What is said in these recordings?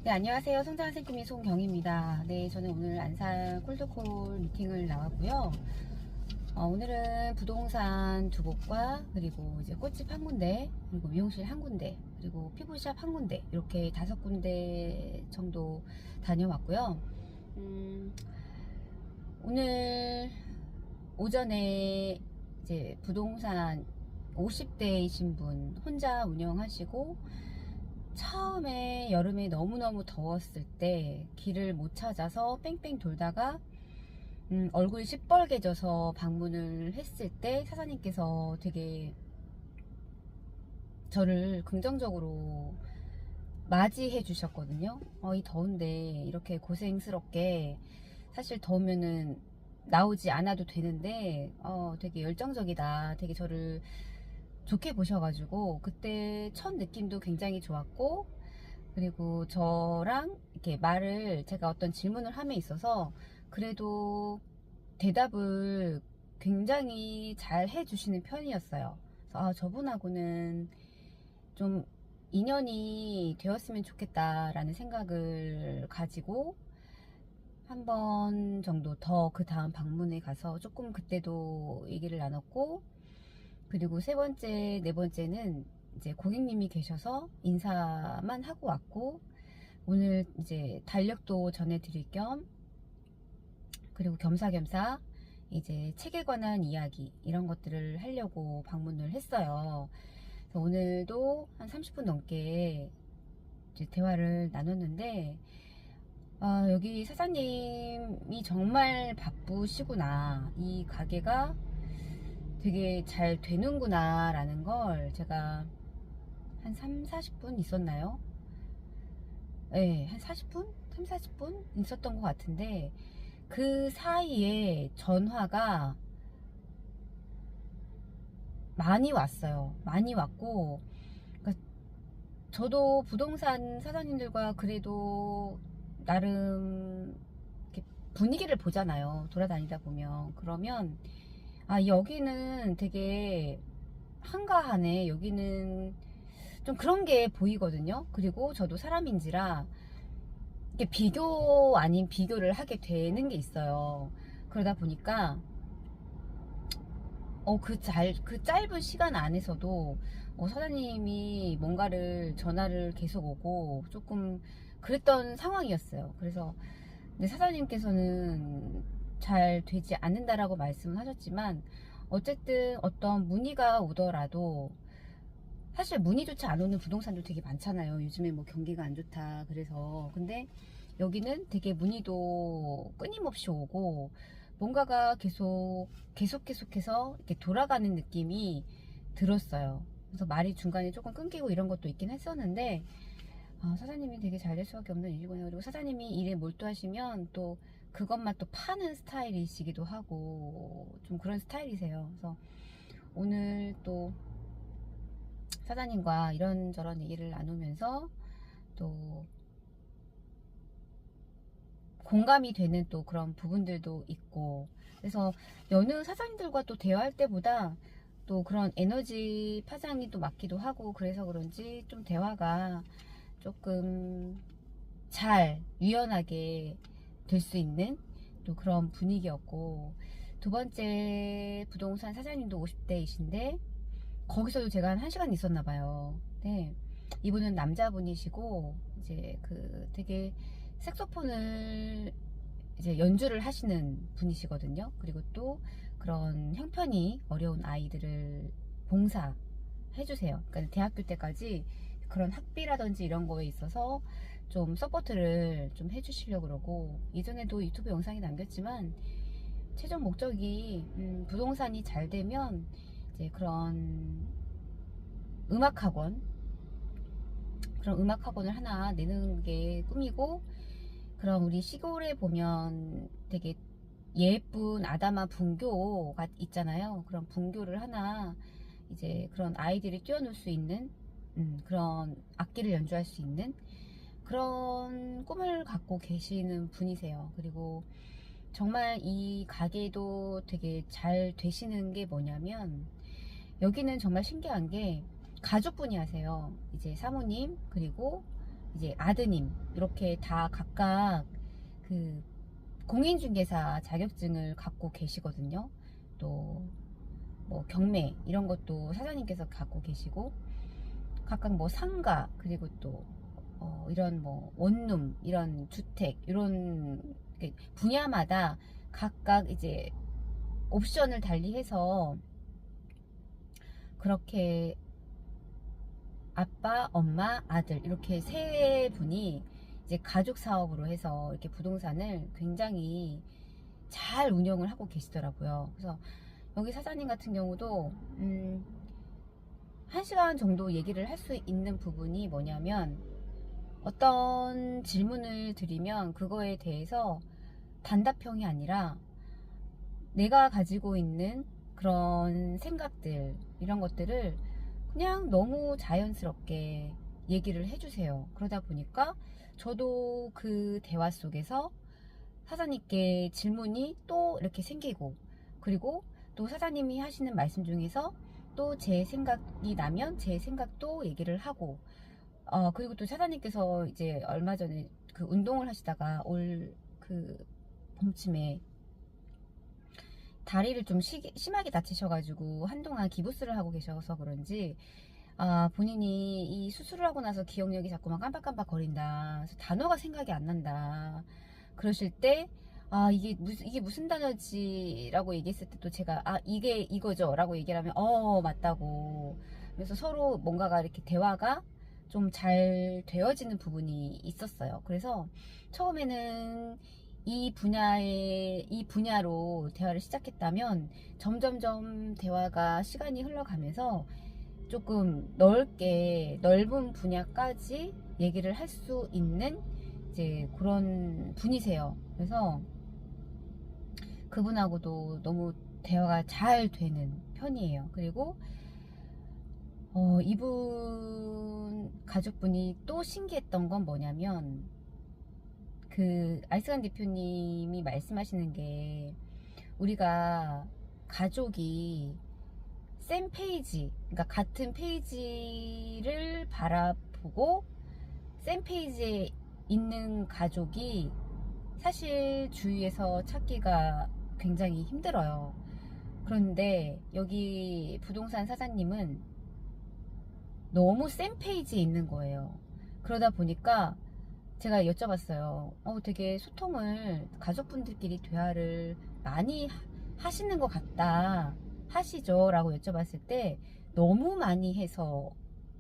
네, 안녕하세요. 성장한 꿈이 송경입니다. 네, 저는 오늘 안산 콜드콜 미팅을 나왔고요. 오늘은 부동산 두 곳과 그리고 이제 꽃집 한 군데, 그리고 미용실 한 군데, 그리고 피부샵 한 군데, 이렇게 5군데 정도 다녀왔고요. 오늘 오전에 이제 부동산 50대이신 분 혼자 운영하시고, 처음에 여름에 너무너무 더웠을 때 길을 못 찾아서 뺑뺑 돌다가 얼굴이 시뻘개져서 방문을 했을 때 사장님께서 되게 저를 긍정적으로 맞이해 주셨거든요. 이 더운데 이렇게 고생스럽게, 사실 더우면은 나오지 않아도 되는데 되게 열정적이다, 되게 저를 좋게 보셔가지고 그때 첫 느낌도 굉장히 좋았고, 그리고 저랑 이렇게 말을, 제가 어떤 질문을 함에 있어서 그래도 대답을 굉장히 잘 해주시는 편이었어요. 그래서 저분하고는 좀 인연이 되었으면 좋겠다라는 생각을 가지고 한 번 정도 더 그 다음 방문에 가서 조금 그때도 얘기를 나눴고, 그리고 세 번째, 네 번째는 이제 고객님이 계셔서 인사만 하고 왔고, 오늘 이제 달력도 전해드릴 겸, 그리고 겸사겸사 이제 책에 관한 이야기 이런 것들을 하려고 방문을 했어요. 그래서 오늘도 한 30분 넘게 이제 대화를 나눴는데, 여기 사장님이 정말 바쁘시구나, 이 가게가 되게 잘 되는구나 라는 걸 제가 한 3, 40분 있었나요? 네, 한 40분? 3, 40분 있었던 것 같은데, 그 사이에 전화가 많이 왔어요. 많이 왔고, 그러니까 저도 부동산 사장님들과 그래도 나름 이렇게 분위기를 보잖아요. 돌아다니다 보면. 그러면 여기는 되게 한가하네, 여기는 좀 그런 게 보이거든요. 그리고 저도 사람인지라 이게 비교 아닌 비교를 하게 되는 게 있어요. 그러다 보니까 그 짧은 시간 안에서도 사장님이 뭔가를 전화를 계속 오고 조금 그랬던 상황이었어요. 그래서 근데 사장님께서는 잘 되지 않는다라고 말씀을 하셨지만, 어쨌든 어떤 문의가 오더라도, 사실 문의조차 안 오는 부동산도 되게 많잖아요. 요즘에 뭐 경기가 안 좋다 그래서. 근데 여기는 되게 문의도 끊임없이 오고, 뭔가가 계속해서 이렇게 돌아가는 느낌이 들었어요. 그래서 말이 중간에 조금 끊기고 이런 것도 있긴 했었는데, 사장님이 되게 잘 될 수밖에 없는 일이구나. 그리고 사장님이 일에 몰두하시면 또 그것만 또 파는 스타일이시기도 하고 좀 그런 스타일이세요. 그래서 오늘 또 사장님과 이런저런 얘기를 나누면서 또 공감이 되는 또 그런 부분들도 있고, 그래서 여느 사장님들과 또 대화할 때보다 또 그런 에너지 파장이 또 맞기도 하고, 그래서 그런지 좀 대화가 조금 잘 유연하게 될 수 있는 또 그런 분위기였고, 두 번째 부동산 사장님도 50대이신데 거기서도 제가 한 1시간 있었나 봐요. 네. 이분은 남자분이시고 이제 그 되게 색소폰을 이제 연주를 하시는 분이시거든요. 그리고 또 그런 형편이 어려운 아이들을 봉사해 주세요. 그러니까 대학교 때까지 그런 학비라든지 이런 거에 있어서 좀 서포트를 좀 해주시려고 그러고, 이전에도 유튜브 영상에 남겼지만 최종 목적이 부동산이 잘 되면 이제 그런 음악학원을 하나 내는 게 꿈이고, 그럼 우리 시골에 보면 되게 예쁜 아담한 분교가 있잖아요. 그런 분교를 하나, 이제 그런 아이들이 뛰어놀 수 있는 그런 악기를 연주할 수 있는 그런 꿈을 갖고 계시는 분이세요. 그리고 정말 이 가게도 되게 잘 되시는 게 뭐냐면, 여기는 정말 신기한 게 가족분이 하세요. 이제 사모님, 그리고 이제 아드님 이렇게 다 각각 그 공인중개사 자격증을 갖고 계시거든요. 또 뭐 경매 이런 것도 사장님께서 갖고 계시고, 각각 뭐 상가, 그리고 또 이런 뭐 원룸, 이런 주택, 이런 분야마다 각각 이제 옵션을 달리해서 그렇게 아빠, 엄마, 아들 이렇게 세 분이 이제 가족 사업으로 해서 이렇게 부동산을 굉장히 잘 운영을 하고 계시더라고요. 그래서 여기 사장님 같은 경우도 1시간 정도 얘기를 할 수 있는 부분이 뭐냐면, 어떤 질문을 드리면 그거에 대해서 단답형이 아니라 내가 가지고 있는 그런 생각들, 이런 것들을 그냥 너무 자연스럽게 얘기를 해주세요. 그러다 보니까 저도 그 대화 속에서 사장님께 질문이 또 이렇게 생기고, 그리고 또 사장님이 하시는 말씀 중에서 또 제 생각이 나면 제 생각도 얘기를 하고, 그리고 또 사장님께서 이제 얼마 전에 그 운동을 하시다가 올 그 봄쯤에 다리를 좀 심하게 다치셔가지고 한동안 기부스를 하고 계셔서 그런지 본인이 이 수술을 하고 나서 기억력이 자꾸만 깜빡깜빡 거린다, 그래서 단어가 생각이 안 난다 그러실 때, 이게 무슨 단어지 라고 얘기했을 때 또 제가 이게 이거죠 라고 얘기를 하면 맞다고. 그래서 서로 뭔가가 이렇게 대화가 좀 잘 되어지는 부분이 있었어요. 그래서 처음에는 이 분야로 대화를 시작했다면 점점점 대화가 시간이 흘러가면서 조금 넓은 분야까지 얘기를 할 수 있는 이제 그런 분이세요. 그래서 그분하고도 너무 대화가 잘 되는 편이에요. 그리고 이분 가족분이 또 신기했던 건 뭐냐면, 그 알스간 대표님이 말씀하시는 게, 우리가 가족이 쌤 페이지, 그러니까 같은 페이지를 바라보고 쌤 페이지에 있는 가족이 사실 주위에서 찾기가 굉장히 힘들어요. 그런데 여기 부동산 사장님은 너무 쌤 페이지에 있는 거예요. 그러다 보니까 제가 여쭤봤어요. 되게 소통을, 가족분들끼리 대화를 많이 하시는 것 같다, 하시죠? 라고 여쭤봤을 때, 너무 많이 해서,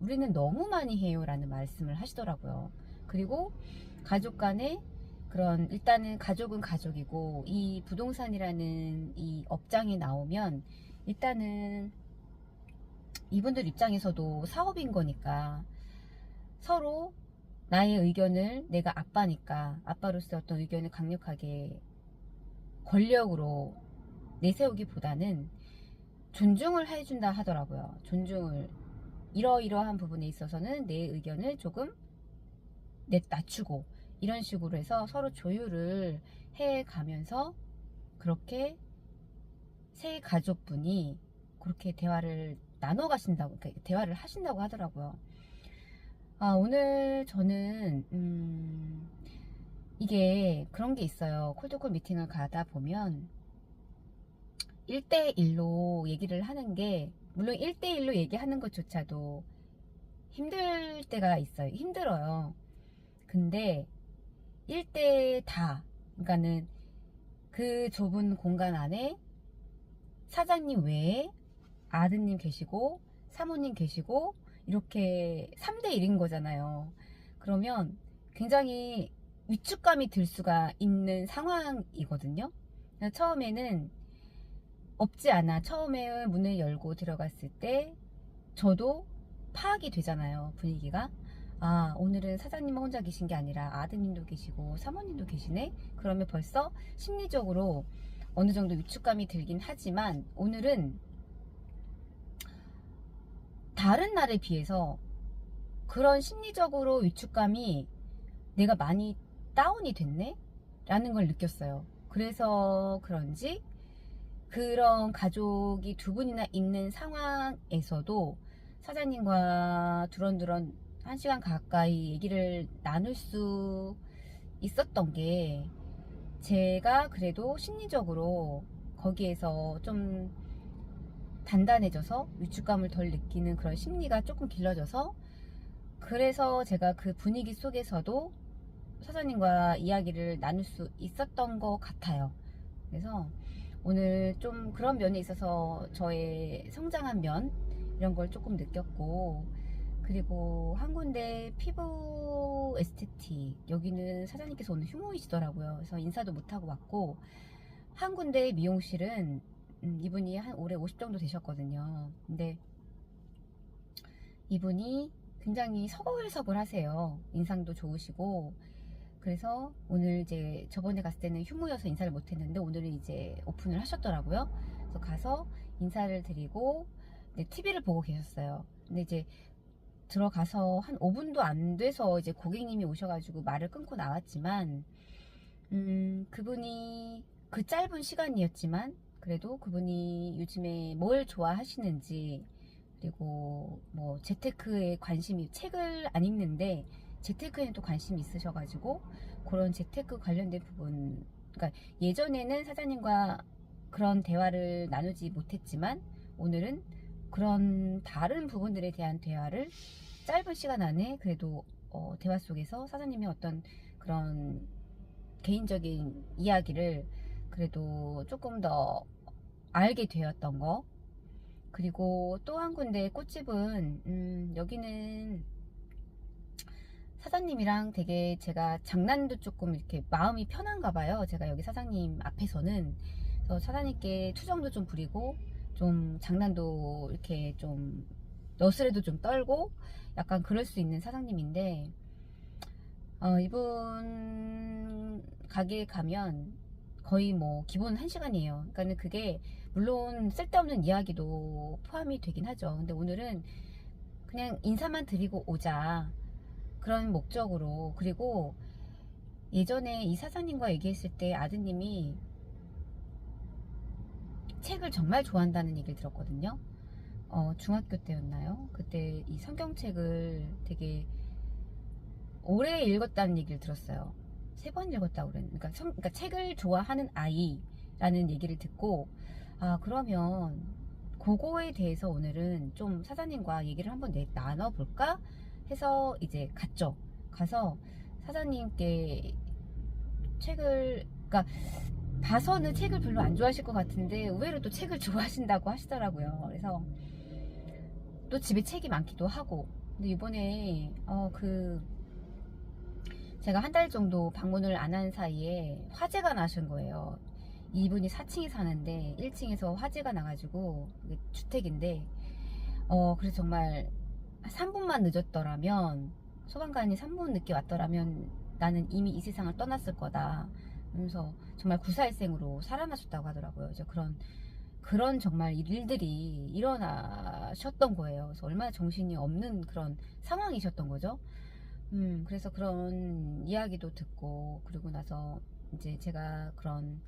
우리는 너무 많이 해요 라는 말씀을 하시더라고요. 그리고 가족 간에 그런, 일단은 가족은 가족이고, 이 부동산이라는 이 업장에 나오면 일단은 이분들 입장에서도 사업인 거니까 서로 나의 의견을, 내가 아빠니까 아빠로서 어떤 의견을 강력하게 권력으로 내세우기보다는 존중을 해준다 하더라고요. 존중을, 이러이러한 부분에 있어서는 내 의견을 조금 낮추고, 이런 식으로 해서 서로 조율을 해 가면서 그렇게 세 가족분이 그렇게 대화를 나눠 가신다고, 대화를 하신다고 하더라고요. 오늘 저는 이게 그런 게 있어요. 콜드콜 미팅을 가다 보면 1대1로 얘기를 하는 게, 물론 1대1로 얘기하는 것조차도 힘들 때가 있어요. 힘들어요. 근데 1대 다, 그러니까는 그 좁은 공간 안에 사장님 외에 아드님 계시고 사모님 계시고 이렇게 3대1인 거잖아요. 그러면 굉장히 위축감이 들 수가 있는 상황이거든요. 처음에는 없지 않아, 처음에 문을 열고 들어갔을 때 저도 파악이 되잖아요, 분위기가. 오늘은 사장님만 혼자 계신 게 아니라 아드님도 계시고 사모님도 계시네. 그러면 벌써 심리적으로 어느 정도 위축감이 들긴 하지만, 오늘은 다른 날에 비해서 그런 심리적으로 위축감이, 내가 많이 다운이 됐네? 라는 걸 느꼈어요. 그래서 그런지 그런 가족이 두 분이나 있는 상황에서도 사장님과 두런두런 1시간 가까이 얘기를 나눌 수 있었던 게, 제가 그래도 심리적으로 거기에서 좀 단단해져서 위축감을 덜 느끼는 그런 심리가 조금 길러져서, 그래서 제가 그 분위기 속에서도 사장님과 이야기를 나눌 수 있었던 것 같아요. 그래서 오늘 좀 그런 면에 있어서 저의 성장한 면, 이런 걸 조금 느꼈고, 그리고 한 군데 피부 에스테틱, 여기는 사장님께서 오늘 휴무이시더라고요. 그래서 인사도 못하고 왔고, 한 군데 미용실은 이분이 한 올해 50 정도 되셨거든요. 근데 이분이 굉장히 서글서글 하세요. 인상도 좋으시고. 그래서 오늘 이제 저번에 갔을 때는 휴무여서 인사를 못했는데, 오늘은 이제 오픈을 하셨더라고요. 그래서 가서 인사를 드리고, 네, TV를 보고 계셨어요. 근데 이제 들어가서 한 5분도 안 돼서 이제 고객님이 오셔가지고 말을 끊고 나왔지만, 그분이 그 짧은 시간이었지만 그래도 그분이 요즘에 뭘 좋아하시는지, 그리고 뭐 재테크에 관심이, 책을 안 읽는데 재테크에는 또 관심이 있으셔가지고 그런 재테크 관련된 부분, 그러니까 예전에는 사장님과 그런 대화를 나누지 못했지만 오늘은 그런 다른 부분들에 대한 대화를 짧은 시간 안에 그래도 대화 속에서 사장님의 어떤 그런 개인적인 이야기를 그래도 조금 더 알게 되었던 거. 그리고 또 한 군데 꽃집은, 여기는 사장님이랑 되게 제가 장난도 조금 이렇게 마음이 편한가 봐요. 제가 여기 사장님 앞에서는. 그래서 사장님께 투정도 좀 부리고 좀 장난도 이렇게 좀 너스레도 좀 떨고 약간 그럴 수 있는 사장님인데, 이분 가게에 가면 거의 뭐 기본 1시간이에요. 그러니까 그게 물론 쓸데없는 이야기도 포함이 되긴 하죠. 근데 오늘은 그냥 인사만 드리고 오자, 그런 목적으로. 그리고 예전에 이 사장님과 얘기했을 때 아드님이 책을 정말 좋아한다는 얘기를 들었거든요. 중학교 때였나요? 그때 이 성경책을 되게 오래 읽었다는 얘기를 들었어요. 3번 읽었다고 그랬는데, 그러니까 책을 좋아하는 아이라는 얘기를 듣고, 아, 그러면 그거에 대해서 오늘은 좀 사장님과 얘기를 한번 나눠볼까 해서 이제 갔죠. 가서 사장님께 책을, 그러니까 봐서는 책을 별로 안 좋아하실 것 같은데 의외로 또 책을 좋아하신다고 하시더라고요. 그래서 또 집에 책이 많기도 하고. 근데 이번에 제가 한 달 정도 방문을 안 한 사이에 화재가 나신 거예요. 이분이 4층에 사는데 1층에서 화재가 나가지고, 이게 주택인데, 그래서 정말 3분만 늦었더라면, 소방관이 3분 늦게 왔더라면 나는 이미 이 세상을 떠났을 거다. 그러면서 정말 구사일생으로 살아나셨다고 하더라고요. 그래서 그런 정말 일들이 일어나셨던 거예요. 그래서 얼마나 정신이 없는 그런 상황이셨던 거죠. 그래서 그런 이야기도 듣고, 그리고 나서 이제 제가 그런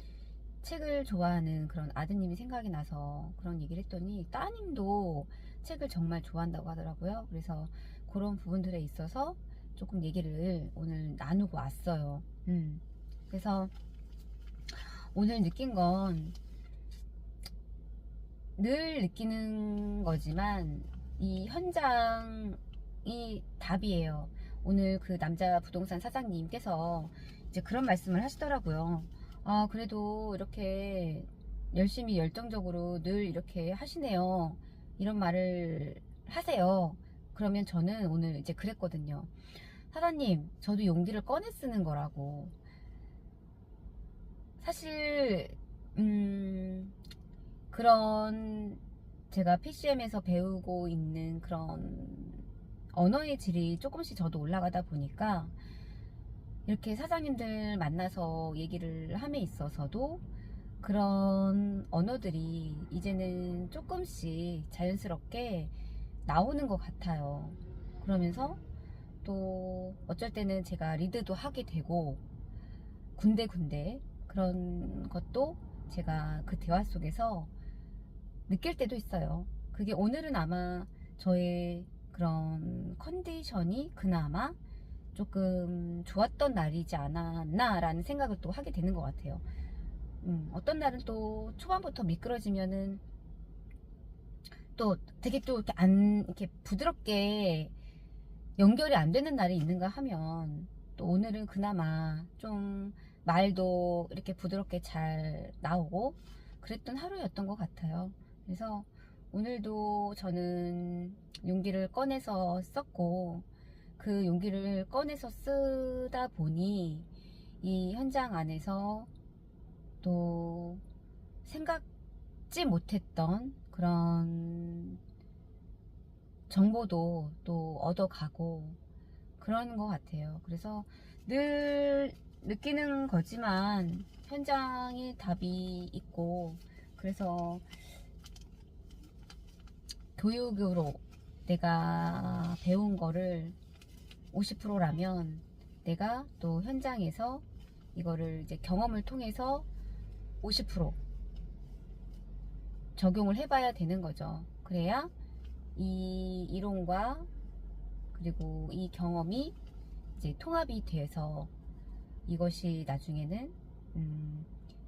책을 좋아하는 그런 아드님이 생각이 나서 그런 얘기를 했더니 따님도 책을 정말 좋아한다고 하더라고요. 그래서 그런 부분들에 있어서 조금 얘기를 오늘 나누고 왔어요. 그래서 오늘 느낀 건 늘 느끼는 거지만 이 현장이 답이에요. 오늘 그 남자 부동산 사장님께서 이제 그런 말씀을 하시더라고요. 아, 그래도 이렇게 열심히 열정적으로 늘 이렇게 하시네요. 이런 말을 하세요. 그러면 저는 오늘 이제 그랬거든요. 사장님, 저도 용기를 꺼내 쓰는 거라고. 사실, 그런 제가 PCM에서 배우고 있는 그런 언어의 질이 조금씩 저도 올라가다 보니까 이렇게 사장님들 만나서 얘기를 함에 있어서도 그런 언어들이 이제는 조금씩 자연스럽게 나오는 것 같아요. 그러면서 또 어쩔 때는 제가 리드도 하게 되고, 군데군데 그런 것도 제가 그 대화 속에서 느낄 때도 있어요. 그게 오늘은 아마 저의 그런 컨디션이 그나마 조금 좋았던 날이지 않았나 라는 생각을 또 하게 되는 것 같아요. 어떤 날은 또 초반부터 미끄러지면은 또 되게 또 이렇게 이렇게 부드럽게 연결이 안 되는 날이 있는가 하면, 또 오늘은 그나마 좀 말도 이렇게 부드럽게 잘 나오고 그랬던 하루였던 것 같아요. 그래서 오늘도 저는 용기를 꺼내서 썼고, 그 용기를 꺼내서 쓰다 보니 이 현장 안에서 또 생각지 못했던 그런 정보도 또 얻어가고 그런 것 같아요. 그래서 늘 느끼는 거지만 현장에 답이 있고, 그래서 교육으로 내가 배운 거를 50%라면 내가 또 현장에서 이거를 이제 경험을 통해서 50% 적용을 해봐야 되는 거죠. 그래야 이 이론과 그리고 이 경험이 이제 통합이 돼서 이것이 나중에는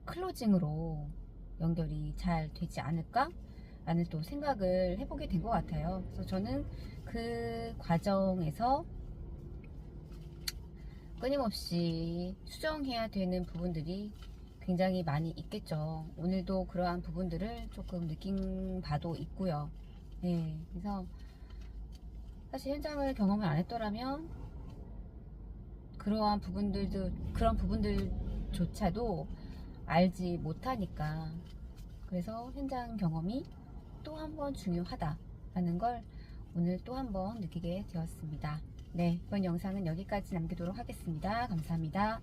클로징으로 연결이 잘 되지 않을까 라는 또 생각을 해보게 된 것 같아요. 그래서 저는 그 과정에서 끊임없이 수정해야 되는 부분들이 굉장히 많이 있겠죠. 오늘도 그러한 부분들을 조금 느낀 바도 있고요. 네, 그래서 사실 현장을 경험을 안 했더라면 그러한 그런 부분들조차도 알지 못하니까, 그래서 현장 경험이 또 한 번 중요하다라는 걸 오늘 또 한 번 느끼게 되었습니다. 네, 이번 영상은 여기까지 남기도록 하겠습니다. 감사합니다.